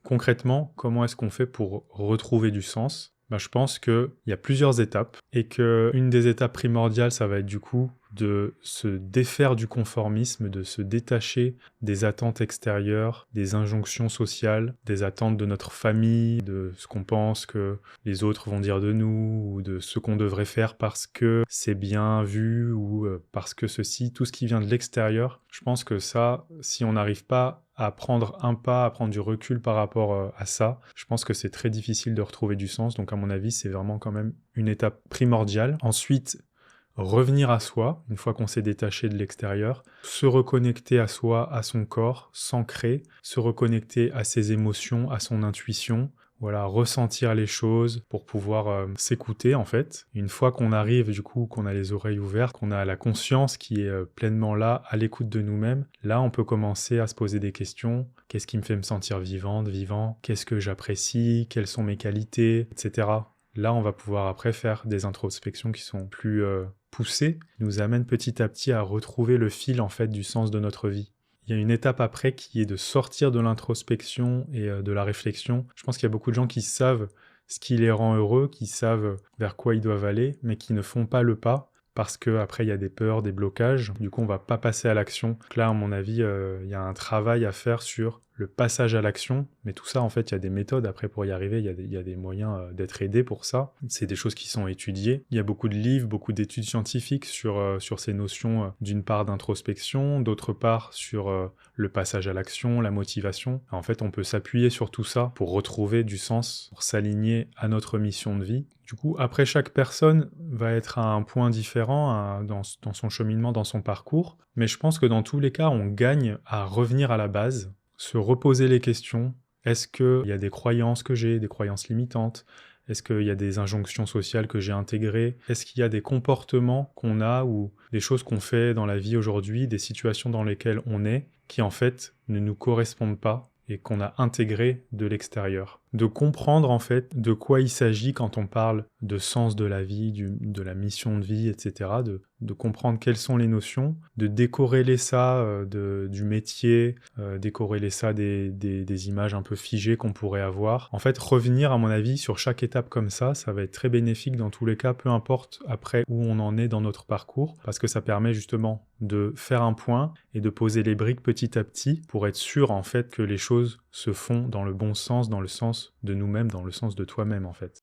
Concrètement, comment est-ce qu'on fait pour retrouver du sens? Je pense qu'il y a plusieurs étapes et qu'une des étapes primordiales, ça va être du coup de se défaire du conformisme, de se détacher des attentes extérieures, des injonctions sociales, des attentes de notre famille, de ce qu'on pense que les autres vont dire de nous, ou de ce qu'on devrait faire parce que c'est bien vu, ou parce que ceci, tout ce qui vient de l'extérieur. Je pense que ça, si on n'arrive pas à prendre un pas, à prendre du recul par rapport à ça, je pense que c'est très difficile de retrouver du sens. Donc à mon avis, c'est vraiment quand même une étape primordiale. Ensuite, revenir à soi, une fois qu'on s'est détaché de l'extérieur, se reconnecter à soi, à son corps, s'ancrer, se reconnecter à ses émotions, à son intuition, voilà, ressentir les choses pour pouvoir s'écouter en fait. Une fois qu'on arrive du coup, qu'on a les oreilles ouvertes, qu'on a la conscience qui est pleinement là, à l'écoute de nous-mêmes, là on peut commencer à se poser des questions. Qu'est-ce qui me fait me sentir vivante, vivant? Qu'est-ce que j'apprécie? Quelles sont mes qualités, etc. Là on va pouvoir après faire des introspections qui sont plus poussées, qui nous amènent petit à petit à retrouver le fil en fait du sens de notre vie. Il y a une étape après qui est de sortir de l'introspection et de la réflexion. Je pense qu'il y a beaucoup de gens qui savent ce qui les rend heureux, qui savent vers quoi ils doivent aller, mais qui ne font pas le pas parce qu'après il y a des peurs, des blocages. Du coup, on va pas passer à l'action. Donc là, à mon avis, il y a un travail à faire sur le passage à l'action, mais tout ça, en fait, il y a des méthodes après pour y arriver, il y a des moyens d'être aidé pour ça. C'est des choses qui sont étudiées. Il y a beaucoup de livres, beaucoup d'études scientifiques sur ces notions, d'une part d'introspection, d'autre part sur le passage à l'action, la motivation. En fait, on peut s'appuyer sur tout ça pour retrouver du sens, pour s'aligner à notre mission de vie. Du coup, après, chaque personne va être à un point différent dans son cheminement, dans son parcours, mais je pense que dans tous les cas, on gagne à revenir à la base, se reposer les questions. Est-ce qu'il y a des croyances que j'ai, des croyances limitantes? Est-ce qu'il y a des injonctions sociales que j'ai intégrées? Est-ce qu'il y a des comportements qu'on a ou des choses qu'on fait dans la vie aujourd'hui, des situations dans lesquelles on est, qui en fait ne nous correspondent pas et qu'on a intégrées de l'extérieur? De comprendre en fait de quoi il s'agit quand on parle de sens de la vie, de la mission de vie, etc. De comprendre quelles sont les notions, de décorréler ça du métier, décorréler ça des images un peu figées qu'on pourrait avoir. En fait, revenir à mon avis sur chaque étape comme ça va être très bénéfique dans tous les cas, peu importe après où on en est dans notre parcours, parce que ça permet justement de faire un point et de poser les briques petit à petit pour être sûr en fait que les choses se font dans le bon sens, dans le sens de nous-mêmes, dans le sens de toi-même en fait.